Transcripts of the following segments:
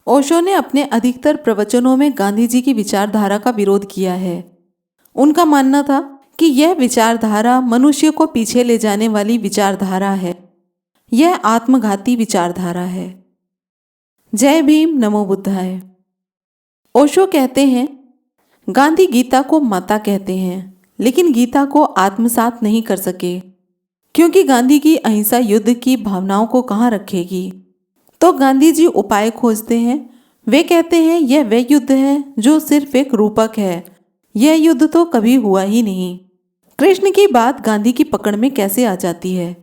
ओशो ने अपने अधिकतर प्रवचनों में गांधी जी की विचारधारा का विरोध किया है। उनका मानना था कि यह विचारधारा मनुष्य को पीछे ले जाने वाली विचारधारा है। यह आत्मघाती विचारधारा है। जय भीम, नमो बुद्धाय। ओशो कहते हैं, गांधी गीता को माता कहते हैं, लेकिन गीता को आत्मसात नहीं कर सके, क्योंकि गांधी की अहिंसा युद्ध की भावनाओं को कहाँ रखेगी। तो गांधी जी उपाय खोजते हैं। वे कहते हैं यह वह युद्ध है जो सिर्फ एक रूपक है, यह युद्ध तो कभी हुआ ही नहीं। कृष्ण की बात गांधी की पकड़ में कैसे आ जाती है?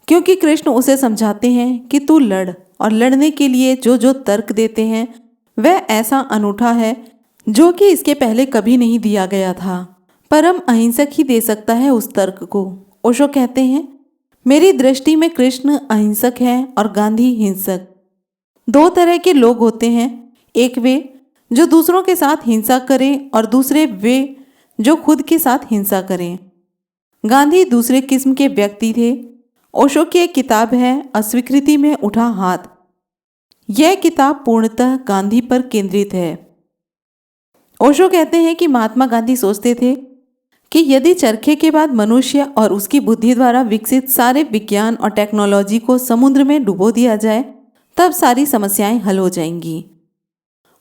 क्योंकि कृष्ण उसे समझाते हैं कि तू लड़, और लड़ने के लिए जो जो तर्क देते हैं वह ऐसा अनूठा है जो कि इसके पहले कभी नहीं दिया गया था। परम अहिंसक ही दे सकता है उस तर्क को। ओशो कहते हैं, मेरी दृष्टि में कृष्ण अहिंसक है और गांधी हिंसक। दो तरह के लोग होते हैं, एक वे जो दूसरों के साथ हिंसा करें और दूसरे वे जो खुद के साथ हिंसा करें। गांधी दूसरे किस्म के व्यक्ति थे। ओशो की एक किताब है अस्वीकृति में उठा हाथ। यह किताब पूर्णतः गांधी पर केंद्रित है। ओशो कहते हैं कि महात्मा गांधी सोचते थे कि यदि चरखे के बाद मनुष्य और उसकी बुद्धि द्वारा विकसित सारे विज्ञान और टेक्नोलॉजी को समुद्र में डुबो दिया जाए तब सारी समस्याएं हल हो जाएंगी।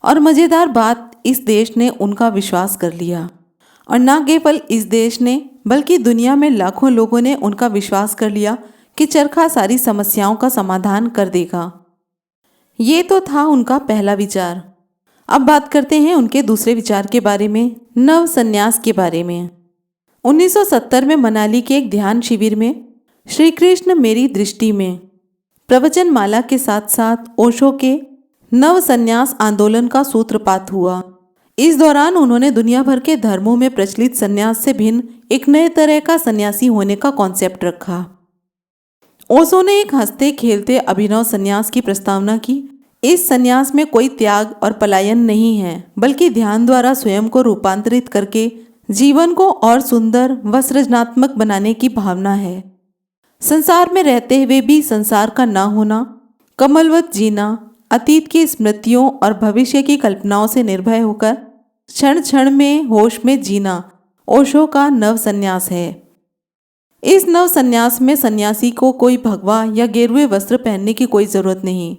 और मज़ेदार बात, इस देश ने उनका विश्वास कर लिया, और न केवल इस देश ने बल्कि दुनिया में लाखों लोगों ने उनका विश्वास कर लिया कि चरखा सारी समस्याओं का समाधान कर देगा। ये तो था उनका पहला विचार। अब बात करते हैं उनके दूसरे विचार के बारे में, नव संन्यास के बारे में। 1970 में मनाली के एक ध्यान शिविर में श्री कृष्ण मेरी दृष्टि में प्रवचन माला के साथ साथ ओशो के नव संन्यास आंदोलन का सूत्रपात हुआ। इस दौरान उन्होंने दुनिया भर के धर्मों में प्रचलित संन्यास से भिन्न एक नए तरह का सन्यासी होने का कॉन्सेप्ट रखा। ओशो ने एक हंसते खेलते अभिनव संन्यास की प्रस्तावना की। इस संन्यास में कोई त्याग और पलायन नहीं है, बल्कि ध्यान द्वारा स्वयं को रूपांतरित करके जीवन को और सुंदर व सृजनात्मक बनाने की भावना है। संसार में रहते हुए भी संसार का ना होना, कमलवत जीना, अतीत की स्मृतियों और भविष्य की कल्पनाओं से निर्भय होकर क्षण क्षण में होश में जीना ओशो का नव संन्यास है। इस नव संन्यास में सन्यासी को कोई भगवा या गेरुए वस्त्र पहनने की कोई जरूरत नहीं,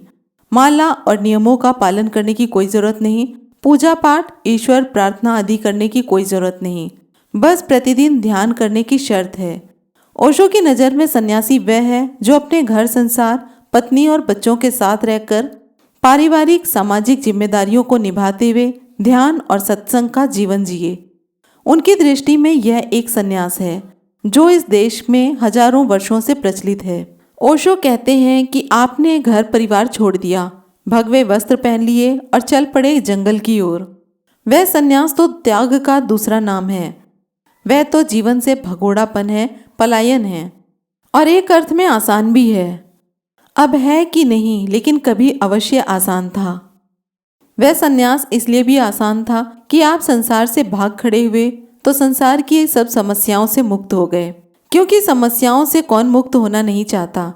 माला और नियमों का पालन करने की कोई जरूरत नहीं, पूजा पाठ, ईश्वर प्रार्थना आदि करने की कोई जरूरत नहीं, बस प्रतिदिन ध्यान करने की शर्त है। ओशो की नज़र में सन्यासी वह है जो अपने घर संसार, पत्नी और बच्चों के साथ रहकर पारिवारिक सामाजिक जिम्मेदारियों को निभाते हुए ध्यान और सत्संग का जीवन जिए। उनकी दृष्टि में यह एक सन्यास है जो इस देश में हजारों वर्षों से प्रचलित है। ओशो कहते हैं कि आपने घर परिवार छोड़ दिया, भगवे वस्त्र पहन लिए और चल पड़े जंगल की ओर। वह सन्यास तो त्याग का दूसरा नाम है। वह तो जीवन से भगोड़ापन है, पलायन है, और एक अर्थ में आसान भी है। अब है कि नहीं, लेकिन कभी अवश्य आसान था। वह सन्यास इसलिए भी आसान था कि आप संसार से भाग खड़े हुए तो संसार की सब समस्याओं से मुक्त हो गए, क्योंकि समस्याओं से कौन मुक्त होना नहीं चाहता।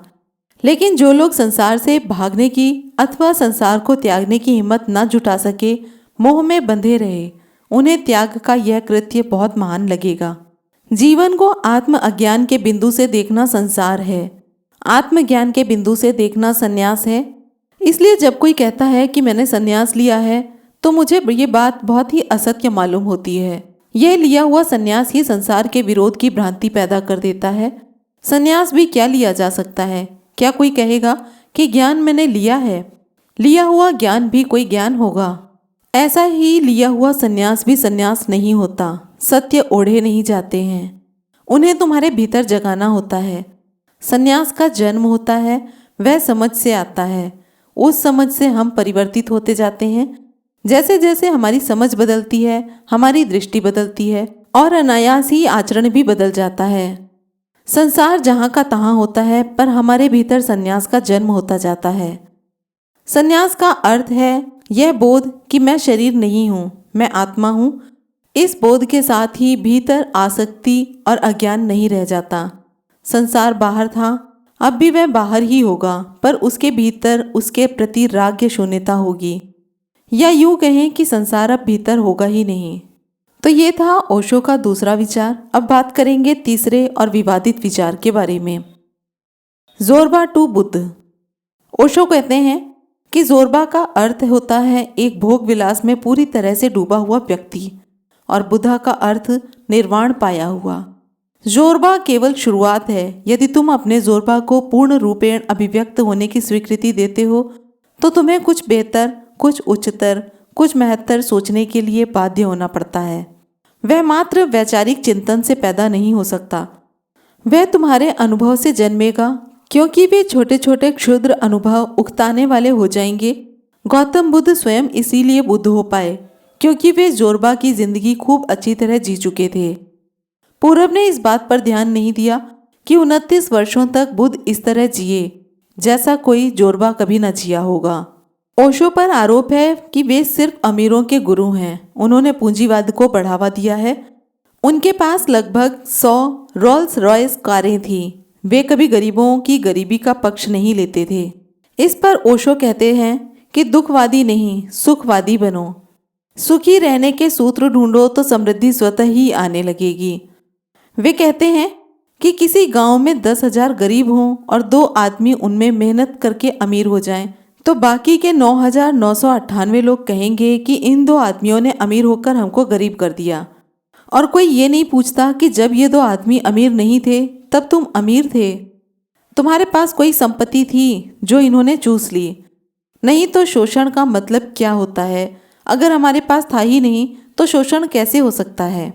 लेकिन जो लोग संसार से भागने की अथवा संसार को त्यागने की हिम्मत न जुटा सके, मोह में बंधे रहे, उन्हें त्याग का यह कृत्य बहुत महान लगेगा। जीवन को आत्म अज्ञान के बिंदु से देखना संसार है, आत्मज्ञान के बिंदु से देखना संन्यास है। इसलिए जब कोई कहता है कि मैंने संन्यास लिया है तो मुझे ये बात बहुत ही असत्य मालूम होती है। यह लिया हुआ संन्यास ही संसार के विरोध की भ्रांति पैदा कर देता है। संन्यास भी क्या लिया जा सकता है? क्या कोई कहेगा कि ज्ञान मैंने लिया है? लिया हुआ ज्ञान भी कोई ज्ञान होगा? ऐसा ही लिया हुआ संन्यास भी संन्यास नहीं होता। सत्य ओढ़े नहीं जाते हैं, उन्हें तुम्हारे भीतर जगाना होता है। संन्यास का जन्म होता है, वह समझ से आता है। उस समझ से हम परिवर्तित होते जाते हैं। जैसे जैसे हमारी समझ बदलती है, हमारी दृष्टि बदलती है और अनायास ही आचरण भी बदल जाता है। संसार जहाँ का तहाँ होता है, पर हमारे भीतर संन्यास का जन्म होता जाता है। संन्यास का अर्थ है यह बोध कि मैं शरीर नहीं हूँ, मैं आत्मा हूँ। इस बोध के साथ ही भीतर आसक्ति और अज्ञान नहीं रह जाता। संसार बाहर था, अब भी वह बाहर ही होगा, पर उसके भीतर उसके प्रति राग शून्यता होगी। या यूं कहें कि संसार अब भीतर होगा ही नहीं। तो ये था ओशो का दूसरा विचार। अब बात करेंगे तीसरे और विवादित विचार के बारे में। जोरबा टू बुद्ध। ओशो कहते हैं कि जोरबा का अर्थ होता है एक भोग विलास में पूरी तरह से डूबा हुआ व्यक्ति और बुद्धा का अर्थ निर्वाण पाया हुआ। जोरबा केवल शुरुआत है। यदि तुम अपने जोरबा को पूर्ण रूपेण अभिव्यक्त होने की स्वीकृति देते हो तो तुम्हें कुछ बेहतर, कुछ उच्चतर, कुछ महत्तर सोचने के लिए बाध्य होना पड़ता है। वह मात्र वैचारिक चिंतन से पैदा नहीं हो सकता, वह तुम्हारे अनुभव से जन्मेगा, क्योंकि वे छोटे छोटे क्षुद्र अनुभव उकताने वाले हो जाएंगे। गौतम बुद्ध स्वयं इसीलिए बुद्ध हो पाए क्योंकि वे जोरबा की जिंदगी खूब अच्छी तरह जी चुके थे। पूरब ने इस बात पर ध्यान नहीं दिया कि 29 वर्षों तक बुद्ध इस तरह जिए जैसा कोई जोरबा कभी न जिया होगा। ओशो पर आरोप है कि वे सिर्फ अमीरों के गुरु हैं। उन्होंने पूंजीवाद को बढ़ावा दिया है। उनके पास लगभग 100 रोल्स रॉयस कारें थीं। वे कभी गरीबों की गरीबी का पक्ष नहीं लेते थे। इस पर ओशो कहते हैं कि दुखवादी नहीं, सुखवादी बनो। सुखी रहने के सूत्र ढूंढो तो समृद्धि स्वतः ही आने लगेगी। वे कहते हैं कि किसी गांव में 10,000 गरीब हों और 2 आदमी उनमें मेहनत करके अमीर हो जाएं, तो बाकी के 9,998 लोग कहेंगे कि इन 2 आदमियों ने अमीर होकर हमको गरीब कर दिया। और कोई ये नहीं पूछता कि जब ये 2 आदमी अमीर नहीं थे तब तुम अमीर थे, तुम्हारे पास कोई संपत्ति थी जो इन्होंने चूस ली। नहीं तो शोषण का मतलब क्या होता है? अगर हमारे पास था ही नहीं तो शोषण कैसे हो सकता है?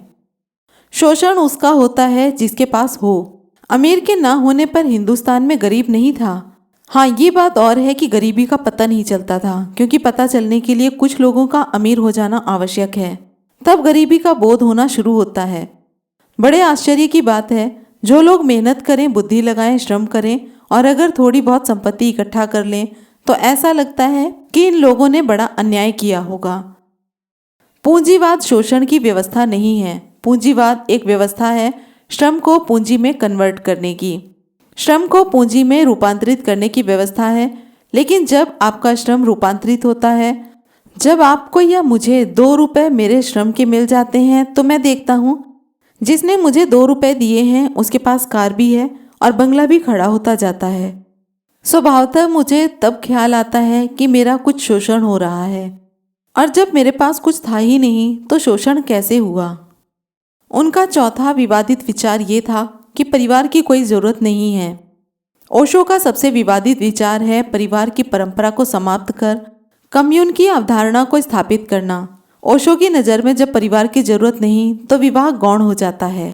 शोषण उसका होता है जिसके पास हो। अमीर के ना होने पर हिंदुस्तान में गरीब नहीं था। हाँ, ये बात और है कि गरीबी का पता नहीं चलता था, क्योंकि पता चलने के लिए कुछ लोगों का अमीर हो जाना आवश्यक है, तब गरीबी का बोध होना शुरू होता है। बड़े आश्चर्य की बात है, जो लोग मेहनत करें, बुद्धि लगाएं, श्रम करें और अगर थोड़ी बहुत संपत्ति इकट्ठा कर लें तो ऐसा लगता है कि इन लोगों ने बड़ा अन्याय किया होगा। पूंजीवाद शोषण की व्यवस्था नहीं है। पूंजीवाद एक व्यवस्था है श्रम को पूंजी में कन्वर्ट करने की, श्रम को पूंजी में रूपांतरित करने की व्यवस्था है। लेकिन जब आपका श्रम रूपांतरित होता है, जब आपको या मुझे 2 रुपये मेरे श्रम के मिल जाते हैं, तो मैं देखता हूँ जिसने मुझे 2 रुपये दिए हैं उसके पास कार भी है और बंगला भी खड़ा होता जाता है। स्वभावतः मुझे तब ख्याल आता है कि मेरा कुछ शोषण हो रहा है, और जब मेरे पास कुछ था ही नहीं तो शोषण कैसे हुआ? उनका चौथा विवादित विचार ये था कि परिवार की कोई ज़रूरत नहीं है। ओशो का सबसे विवादित विचार है परिवार की परंपरा को समाप्त कर कम्यून की अवधारणा को स्थापित करना। ओशो की नज़र में जब परिवार की जरूरत नहीं तो विवाह गौण हो जाता है।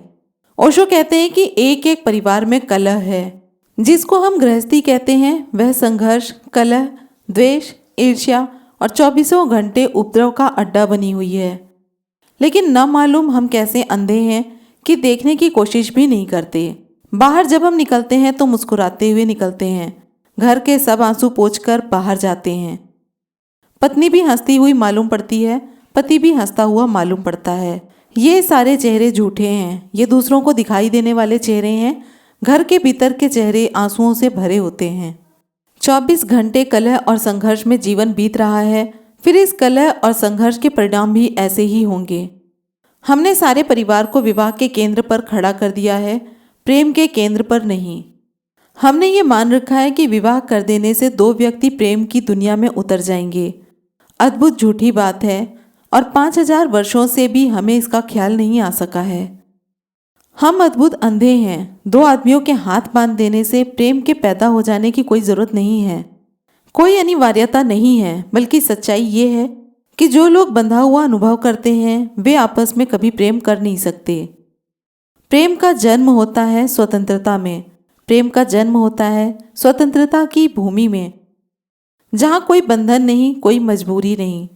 ओशो कहते हैं कि एक एक परिवार में कलह है, जिसको हम गृहस्थी कहते हैं। वह संघर्ष, कलह, द्वेष, ईर्ष्या और 24 घंटे उपद्रव का अड्डा बनी हुई है। लेकिन न मालूम हम कैसे अंधे हैं कि देखने की कोशिश भी नहीं करते। बाहर जब हम निकलते हैं तो मुस्कुराते हुए निकलते हैं, घर के सब आंसू पोंछकर बाहर जाते हैं। पत्नी भी हंसती हुई मालूम पड़ती है, पति भी हंसता हुआ मालूम पड़ता है। ये सारे चेहरे झूठे हैं, ये दूसरों को दिखाई देने वाले चेहरे हैं। घर के भीतर के चेहरे आंसुओं से भरे होते हैं। 24 घंटे कलह और संघर्ष में जीवन बीत रहा है, फिर इस कलह और संघर्ष के परिणाम भी ऐसे ही होंगे। हमने सारे परिवार को विवाह के केंद्र पर खड़ा कर दिया है, प्रेम के केंद्र पर नहीं। हमने ये मान रखा है कि विवाह कर देने से 2 व्यक्ति प्रेम की दुनिया में उतर जाएंगे। अद्भुत झूठी बात है, और 5000 वर्षों से भी हमें इसका ख्याल नहीं आ सका है। हम अद्भुत अंधे हैं। 2 आदमियों के हाथ बांध देने से प्रेम के पैदा हो जाने की कोई ज़रूरत नहीं है, कोई अनिवार्यता नहीं है। बल्कि सच्चाई ये है कि जो लोग बंधा हुआ अनुभव करते हैं वे आपस में कभी प्रेम कर नहीं सकते। प्रेम का जन्म होता है स्वतंत्रता में। प्रेम का जन्म होता है स्वतंत्रता की भूमि में, जहाँ कोई बंधन नहीं, कोई मजबूरी नहीं।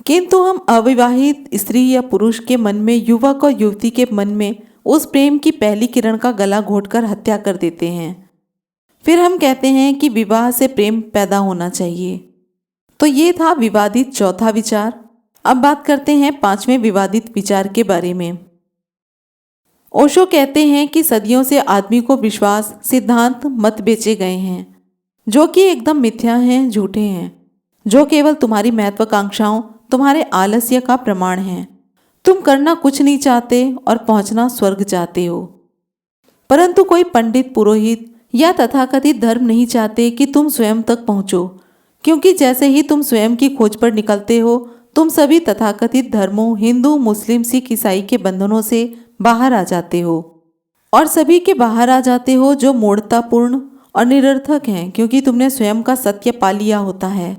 किंतु हम अविवाहित स्त्री या पुरुष के मन में, युवक और युवती के मन में उस प्रेम की पहली किरण का गला घोंटकर हत्या कर देते हैं। फिर हम कहते हैं कि विवाह से प्रेम पैदा होना चाहिए। तो ये था विवादित चौथा विचार। अब बात करते हैं 5वें विवादित विचार के बारे में। ओशो कहते हैं कि सदियों से आदमी को विश्वास, सिद्धांत, मत बेचे गए हैं, जो कि एकदम मिथ्या हैं, झूठे हैं। जो केवल तुम्हारी महत्वाकांक्षाओं, तुम्हारे आलस्य का प्रमाण हैं। तुम करना कुछ नहीं चाहते और पहुंचना स्वर्ग चाहते हो, परंतु कोई पंडित, पुरोहित या तथाकथित धर्म नहीं चाहते कि तुम स्वयं तक पहुंचो, क्योंकि जैसे ही तुम स्वयं की खोज पर निकलते हो, तुम सभी तथाकथित धर्मों, हिंदू, मुस्लिम, सिख, ईसाई के बंधनों से बाहर आ जाते हो, और सभी के बाहर आ जाते हो जो मूढ़तापूर्ण और निरर्थक हैं, क्योंकि तुमने स्वयं का सत्य पा लिया होता है।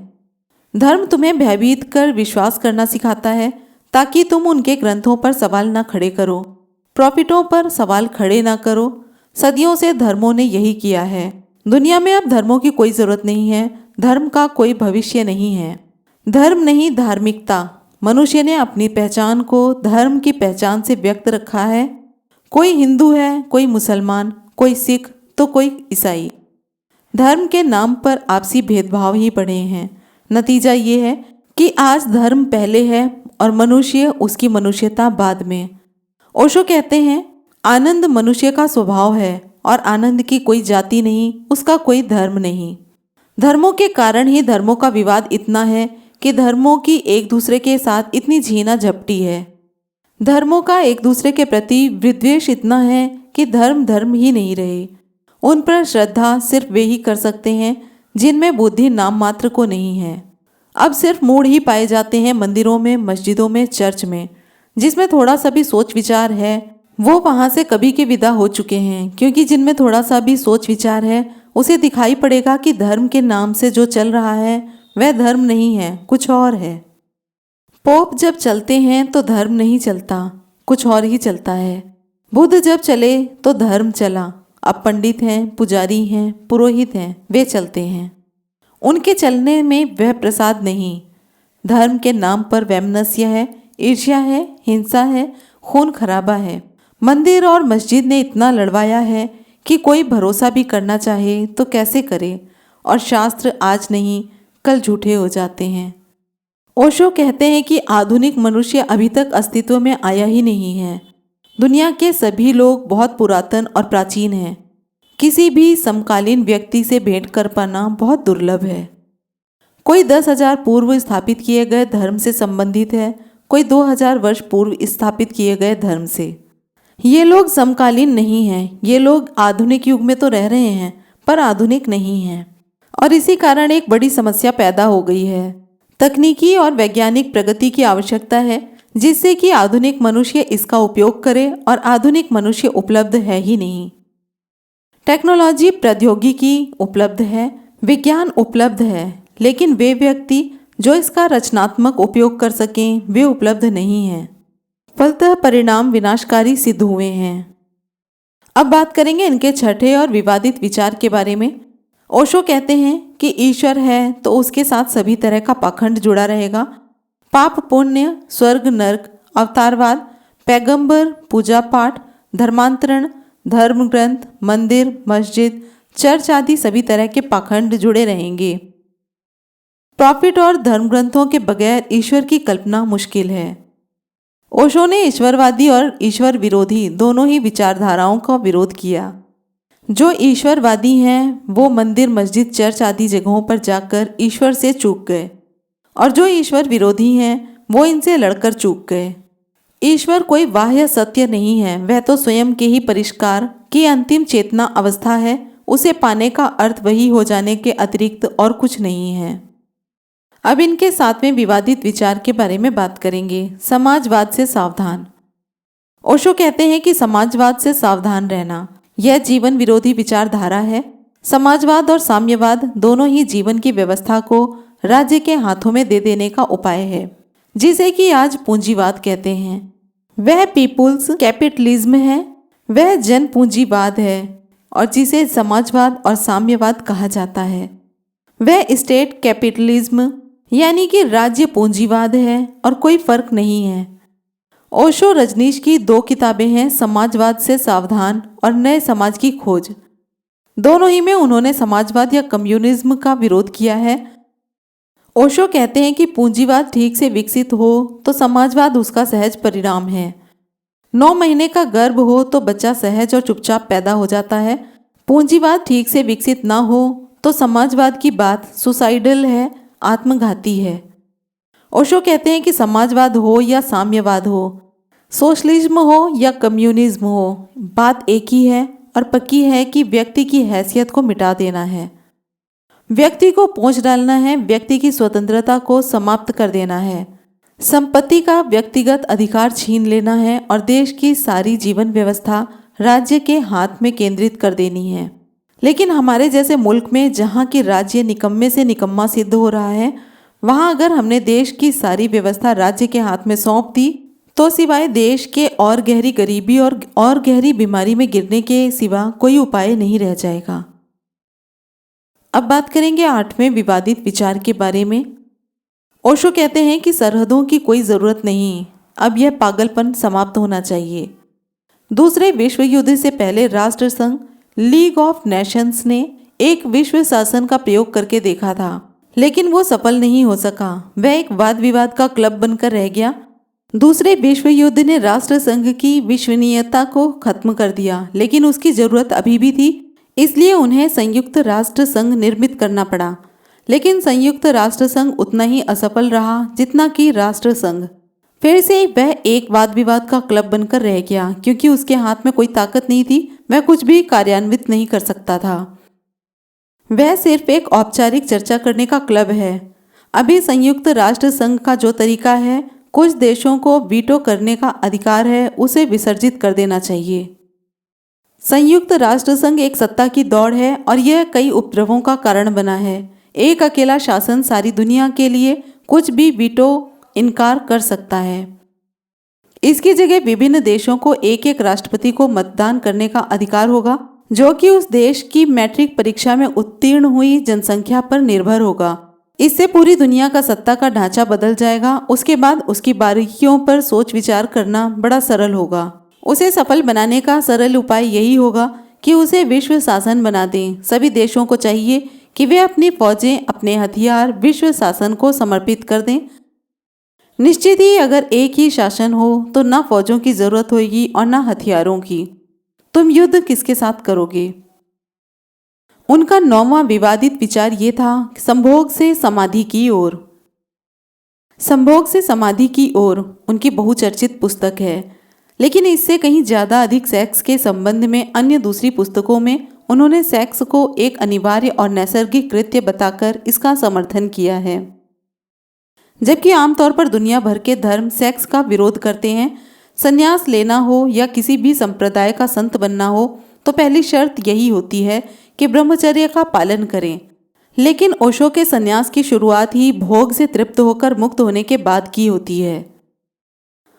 धर्म तुम्हें भयभीत कर विश्वास करना सिखाता है, ताकि तुम उनके ग्रंथों पर सवाल न खड़े करो, प्रॉफिटों पर सवाल खड़े ना करो। सदियों से धर्मों ने यही किया है। दुनिया में अब धर्मों की कोई ज़रूरत नहीं है, धर्म का कोई भविष्य नहीं है। धर्म नहीं, धार्मिकता। मनुष्य ने अपनी पहचान को धर्म की पहचान से व्यक्त रखा है। कोई हिंदू है, कोई मुसलमान, कोई सिख तो कोई ईसाई। धर्म के नाम पर आपसी भेदभाव ही बढ़े हैं। नतीजा ये है कि आज धर्म पहले है और मनुष्य, उसकी मनुष्यता बाद में। ओशो कहते हैं, आनंद मनुष्य का स्वभाव है और आनंद की कोई जाति नहीं, उसका कोई धर्म नहीं। धर्मों के कारण ही धर्मों का विवाद इतना है कि धर्मों की एक दूसरे के साथ इतनी झीना झपटी है। धर्मों का एक दूसरे के प्रति विद्वेष इतना है कि धर्म धर्म ही नहीं रहे। उन पर श्रद्धा सिर्फ वे ही कर सकते हैं जिनमें बुद्धि नाम मात्र को नहीं है। अब सिर्फ मूढ़ ही पाए जाते हैं मंदिरों में, मस्जिदों में, चर्च में। जिसमें थोड़ा सा भी सोच विचार है वो वहाँ से कभी के विदा हो चुके हैं, क्योंकि जिनमें थोड़ा सा भी सोच विचार है उसे दिखाई पड़ेगा कि धर्म के नाम से जो चल रहा है वह धर्म नहीं है, कुछ और है। पोप जब चलते हैं तो धर्म नहीं चलता, कुछ और ही चलता है। बुद्ध जब चले तो धर्म चला। अब पंडित हैं, पुजारी हैं, पुरोहित हैं, वे चलते हैं। उनके चलने में वह प्रसाद नहीं, धर्म के नाम पर वैमनस्य है, ईर्ष्या है, हिंसा है, खून खराबा है। मंदिर और मस्जिद ने इतना लड़वाया है कि कोई भरोसा भी करना चाहे तो कैसे करे, और शास्त्र आज नहीं कल झूठे हो जाते हैं। ओशो कहते हैं कि आधुनिक मनुष्य अभी तक अस्तित्व में आया ही नहीं है। दुनिया के सभी लोग बहुत पुरातन और प्राचीन हैं। किसी भी समकालीन व्यक्ति से भेंट कर पाना बहुत दुर्लभ है। कोई 10,000 पूर्व स्थापित किए गए धर्म से संबंधित है, कोई 2,000 वर्ष पूर्व स्थापित किए गए धर्म से। ये लोग समकालीन नहीं हैं। ये लोग आधुनिक युग में तो रह रहे हैं पर आधुनिक नहीं हैं, और इसी कारण एक बड़ी समस्या पैदा हो गई है। तकनीकी और वैज्ञानिक प्रगति की आवश्यकता है, जिससे कि आधुनिक मनुष्य इसका उपयोग करे, और आधुनिक मनुष्य उपलब्ध है ही नहीं। टेक्नोलॉजी, प्रौद्योगिकी उपलब्ध है, विज्ञान उपलब्ध है, लेकिन वे व्यक्ति जो इसका रचनात्मक उपयोग कर सकें वे उपलब्ध नहीं हैं। फलतः परिणाम विनाशकारी सिद्ध हुए हैं। अब बात करेंगे इनके छठे और विवादित विचार के बारे में। ओशो कहते हैं कि ईश्वर है तो उसके साथ सभी तरह का पाखंड जुड़ा रहेगा। पाप पुण्य, स्वर्ग नरक, अवतारवाद, पैगंबर, पूजा पाठ, धर्मांतरण, धर्म ग्रंथ, मंदिर, मस्जिद, चर्च आदि सभी तरह के पाखंड जुड़े रहेंगे। प्रॉफिट और धर्म ग्रंथों के बगैर ईश्वर की कल्पना मुश्किल है। ओशो ने ईश्वरवादी और ईश्वर विरोधी दोनों ही विचारधाराओं का विरोध किया। जो ईश्वरवादी हैं वो मंदिर, मस्जिद, चर्च आदि जगहों पर जाकर ईश्वर से चूक गए, और जो ईश्वर विरोधी हैं वो इनसे लड़कर चूक गए। ईश्वर कोई बाह्य सत्य नहीं है, वह तो स्वयं के ही परिष्कार की अंतिम चेतना अवस्था है। उसे पाने का अर्थ वही हो जाने के अतिरिक्त और कुछ नहीं है। अब इनके सातवें विवादित विचार के बारे में बात करेंगे, समाजवाद से सावधान। ओशो कहते हैं कि समाजवाद से सावधान रहना यह जीवन विरोधी विचारधारा है। समाजवाद और साम्यवाद दोनों ही जीवन की व्यवस्था को राज्य के हाथों में दे देने का उपाय है, जिसे कि आज पूंजीवाद कहते हैं। वह पीपुल्स कैपिटलिज्म है, वह जन पूंजीवाद है, और जिसे समाजवाद और साम्यवाद कहा जाता है। वह स्टेट कैपिटलिज्म यानी कि राज्य पूंजीवाद है, और कोई फर्क नहीं है। ओशो रजनीश की 2 किताबें हैं, समाजवाद से सावधान और नए समाज की खोज। दोनों ही में उन्होंने समाजवाद या कम्युनिज्म का विरोध किया है। ओशो कहते हैं कि पूंजीवाद ठीक से विकसित हो तो समाजवाद उसका सहज परिणाम है। 9 महीने का गर्भ हो तो बच्चा सहज और चुपचाप पैदा हो जाता है। पूंजीवाद ठीक से विकसित ना हो तो समाजवाद की बात सुसाइडल है आत्मघाती है। ओशो कहते हैं कि समाजवाद हो या साम्यवाद हो, सोशलिज्म हो या कम्युनिज्म हो, बात एक ही है और पक्की है कि व्यक्ति की हैसियत को मिटा देना है, व्यक्ति को पोंछ डालना है, व्यक्ति की स्वतंत्रता को समाप्त कर देना है, संपत्ति का व्यक्तिगत अधिकार छीन लेना है और देश की सारी जीवन व्यवस्था राज्य के हाथ में केंद्रित कर देनी है। लेकिन हमारे जैसे मुल्क में जहाँ की राज्य निकम्मे से निकम्मा सिद्ध हो रहा है, वहाँ अगर हमने देश की सारी व्यवस्था राज्य के हाथ में सौंप दी तो सिवाय देश के और गहरी गरीबी और गहरी बीमारी में गिरने के सिवा कोई उपाय नहीं रह जाएगा। अब बात करेंगे 8वें विवादित विचार के बारे में। ओशो कहते हैं कि सरहदों की कोई ज़रूरत नहीं, अब यह पागलपन समाप्त होना चाहिए। दूसरे विश्व युद्ध से पहले राष्ट्रसंघ लीग ऑफ नेशंस ने एक विश्व शासन का प्रयोग करके देखा था, लेकिन वो सफल नहीं हो सका। वह एक वाद विवाद का क्लब बनकर रह गया। दूसरे विश्व युद्ध ने राष्ट्रसंघ की विश्वसनीयता को खत्म कर दिया, लेकिन उसकी जरूरत अभी भी थी, इसलिए उन्हें संयुक्त राष्ट्र संघ निर्मित करना पड़ा। लेकिन संयुक्त राष्ट्र संघ उतना ही असफल रहा जितना कि राष्ट्र संघ। फिर से वह एक वाद विवाद का क्लब बनकर रह गया, क्योंकि उसके हाथ में कोई ताकत नहीं थी, वह कुछ भी कार्यान्वित नहीं कर सकता था। वह सिर्फ एक औपचारिक चर्चा करने का क्लब है। अभी संयुक्त राष्ट्र संघ का जो तरीका है, कुछ देशों को वीटो करने का अधिकार है, उसे विसर्जित कर देना चाहिए। संयुक्त राष्ट्र संघ एक सत्ता की दौड़ है और यह कई उपद्रवों का कारण बना है। एक अकेला शासन सारी दुनिया के लिए कुछ भी वीटो इनकार कर सकता है। इसकी जगह विभिन्न देशों को एक एक राष्ट्रपति को मतदान करने का अधिकार होगा, जो कि उस देश की मैट्रिक परीक्षा में उत्तीर्ण हुई जनसंख्या पर निर्भर होगा। इससे पूरी दुनिया का सत्ता का ढांचा बदल जाएगा। उसके बाद उसकी बारीकियों पर सोच विचार करना बड़ा सरल होगा। उसे सफल बनाने का सरल उपाय यही होगा कि उसे विश्व शासन बना दें। सभी देशों को चाहिए कि वे अपनी फौजें, अपने हथियार विश्व शासन को समर्पित कर दें। निश्चित ही अगर एक ही शासन हो तो ना फौजों की जरूरत होगी और ना हथियारों की। तुम युद्ध किसके साथ करोगे? उनका 9वां विवादित विचार ये था, संभोग से समाधि की ओर। संभोग से समाधि की ओर उनकी बहुचर्चित पुस्तक है, लेकिन इससे कहीं ज़्यादा अधिक सेक्स के संबंध में अन्य दूसरी पुस्तकों में उन्होंने सेक्स को एक अनिवार्य और नैसर्गिक कृत्य बताकर इसका समर्थन किया है। जबकि आमतौर पर दुनिया भर के धर्म सेक्स का विरोध करते हैं। संन्यास लेना हो या किसी भी संप्रदाय का संत बनना हो तो पहली शर्त यही होती है कि ब्रह्मचर्य का पालन करें। लेकिन ओशो के संन्यास की शुरुआत ही भोग से तृप्त होकर मुक्त होने के बाद की होती है।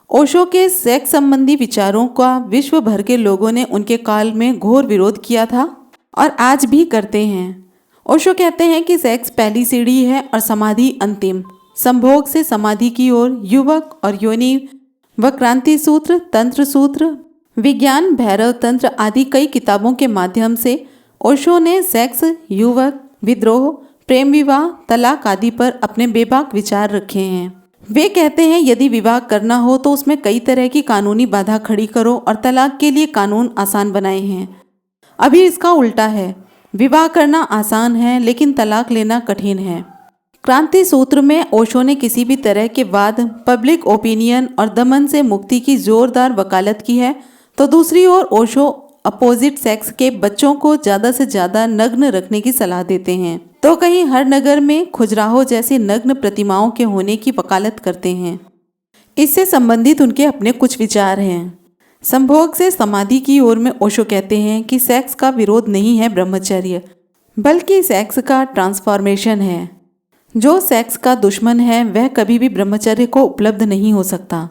ओशो के सेक्स संबंधी विचारों का विश्व भर के लोगों ने उनके काल में घोर विरोध किया था और आज भी करते हैं। ओशो कहते हैं कि सेक्स पहली सीढ़ी है और समाधि अंतिम। संभोग से समाधि की ओर युवक और योनि व क्रांति सूत्र, तंत्र सूत्र, विज्ञान, भैरव तंत्र आदि कई किताबों के माध्यम से ओशो ने सेक्स, युवक, विद्रोह, प्रेम विवाह, तलाक आदि पर अपने बेबाक विचार रखे हैं। वे कहते हैं यदि विवाह करना हो तो उसमें कई तरह की कानूनी बाधा खड़ी करो और तलाक के लिए कानून आसान बनाए हैं। अभी इसका उल्टा है, विवाह करना आसान है लेकिन तलाक लेना कठिन है। क्रांति सूत्र में ओशो ने किसी भी तरह के वाद, पब्लिक ओपिनियन और दमन से मुक्ति की जोरदार वकालत की है, तो दूसरी ओर ओशो अपोजिट सेक्स के बच्चों को ज़्यादा से ज़्यादा नग्न रखने की सलाह देते हैं, तो कहीं हर नगर में खुजराहो जैसी नग्न प्रतिमाओं के होने की वकालत करते हैं। इससे संबंधित उनके अपने कुछ विचार हैं। संभोग से समाधि की ओर में ओशो कहते हैं कि सेक्स का विरोध नहीं है ब्रह्मचर्य, बल्कि सेक्स का ट्रांसफॉर्मेशन है। जो सेक्स का दुश्मन है वह कभी भी ब्रह्मचर्य को उपलब्ध नहीं हो सकता।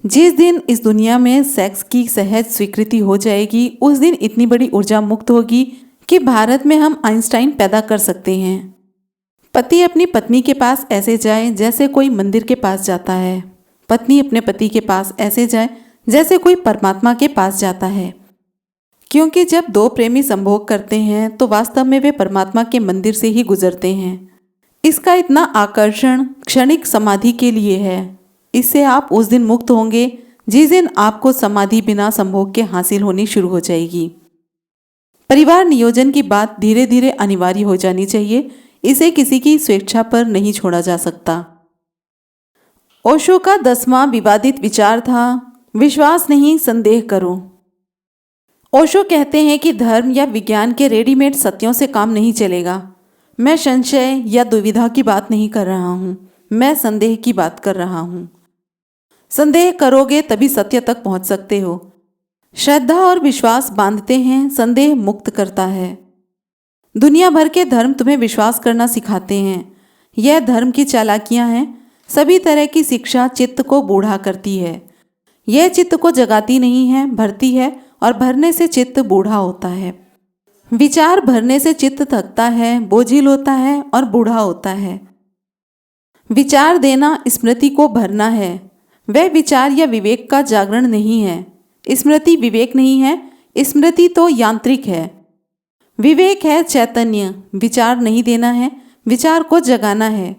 जिस दिन इस दुनिया में सेक्स की सहज स्वीकृति हो जाएगी, उस दिन इतनी बड़ी ऊर्जा मुक्त होगी कि भारत में हम आइंस्टाइन पैदा कर सकते हैं। पति अपनी पत्नी के पास ऐसे जाए जैसे कोई मंदिर के पास जाता है, पत्नी अपने पति के पास ऐसे जाए जैसे कोई परमात्मा के पास जाता है। क्योंकि जब दो प्रेमी संभोग करते हैं तो वास्तव में वे परमात्मा के मंदिर से ही गुजरते हैं। इसका इतना आकर्षण क्षणिक समाधि के लिए है। इससे आप उस दिन मुक्त होंगे जिस दिन आपको समाधि बिना संभोग के हासिल होनी शुरू हो जाएगी। परिवार नियोजन की बात धीरे धीरे अनिवार्य हो जानी चाहिए। इसे किसी की स्वेच्छा पर नहीं छोड़ा जा सकता। ओशो का 10वां विवादित विचार था, विश्वास नहीं संदेह करो। ओशो कहते हैं कि धर्म या विज्ञान के रेडीमेड सत्यों से काम नहीं चलेगा। मैं संशय या दुविधा की बात नहीं कर रहा हूँ, मैं संदेह की बात कर रहा हूँ। संदेह करोगे तभी सत्य तक पहुँच सकते हो। श्रद्धा और विश्वास बांधते हैं, संदेह मुक्त करता है। दुनिया भर के धर्म तुम्हें विश्वास करना सिखाते हैं। यह धर्म की चालाकियाँ हैं। सभी तरह की शिक्षा चित्त को बूढ़ा करती है। यह चित्त को जगाती नहीं है, भरती है, और भरने से चित्त बूढ़ा होता है। विचार भरने से चित्त थकता है, बोझिल होता है और बूढ़ा होता है। विचार देना स्मृति को भरना है। वह विचार या विवेक का जागरण नहीं है। स्मृति विवेक नहीं है, स्मृति तो यांत्रिक है। विवेक है चैतन्य। विचार नहीं देना है, विचार को जगाना है।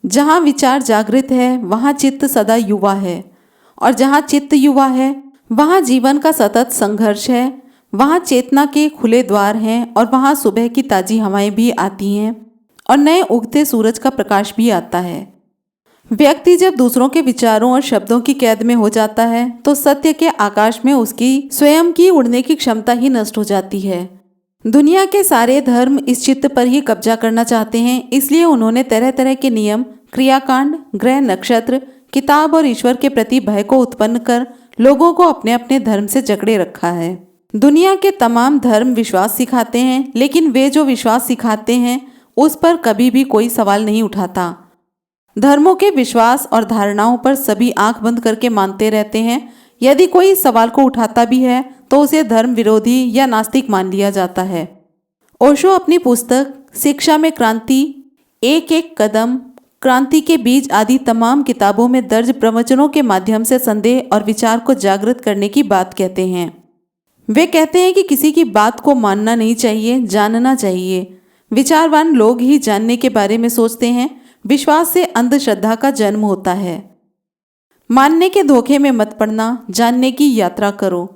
जहाँ विचार जागृत है वहाँ चित्त सदा युवा है, और जहाँ चित्त युवा है वहाँ जीवन का सतत संघर्ष है। वहाँ चेतना के खुले द्वार हैं, और वहाँ सुबह की ताज़ी हवाएं भी आती हैं और नए उगते सूरज का प्रकाश भी आता है। व्यक्ति जब दूसरों के विचारों और शब्दों की कैद में हो जाता है तो सत्य के आकाश में उसकी स्वयं की उड़ने की क्षमता ही नष्ट हो जाती है। दुनिया के सारे धर्म इस चित्त पर ही कब्जा करना चाहते हैं, इसलिए उन्होंने तरह तरह के नियम, क्रियाकांड, ग्रह, नक्षत्र, किताब और ईश्वर के प्रति भय को उत्पन्न कर लोगों को अपने अपने धर्म से जकड़े रखा है। दुनिया के तमाम धर्म विश्वास सिखाते हैं, लेकिन वे जो विश्वास सिखाते हैं उस पर कभी भी कोई सवाल नहीं उठाता। धर्मों के विश्वास और धारणाओं पर सभी आंख बंद करके मानते रहते हैं। यदि कोई इस सवाल को उठाता भी है तो उसे धर्म विरोधी या नास्तिक मान लिया जाता है। ओशो अपनी पुस्तक शिक्षा में क्रांति, एक एक कदम, क्रांति के बीज आदि तमाम किताबों में दर्ज प्रवचनों के माध्यम से संदेह और विचार को जागृत करने की बात कहते हैं। वे कहते हैं कि किसी की बात को मानना नहीं चाहिए, जानना चाहिए। विचारवान लोग ही जानने के बारे में सोचते हैं। विश्वास से अंधश्रद्धा का जन्म होता है। मानने के धोखे में मत पड़ना, जानने की यात्रा करो।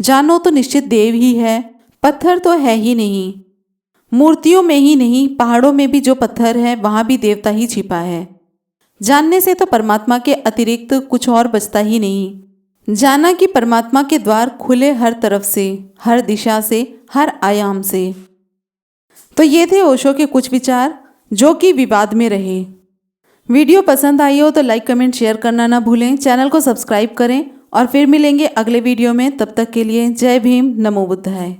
जानो तो निश्चित देव ही है, पत्थर तो है ही नहीं। मूर्तियों में ही नहीं, पहाड़ों में भी जो पत्थर है वहाँ भी देवता ही छिपा है। जानने से तो परमात्मा के अतिरिक्त कुछ और बचता ही नहीं। जाना कि परमात्मा के द्वार खुले हर तरफ से, हर दिशा से, हर आयाम से। तो ये थे ओशो के कुछ विचार जो कि विवाद में रहे। वीडियो पसंद आई हो तो लाइक, कमेंट, शेयर करना ना भूलें। चैनल को सब्सक्राइब करें और फिर मिलेंगे अगले वीडियो में। तब तक के लिए जय भीम, नमो बुद्धाय।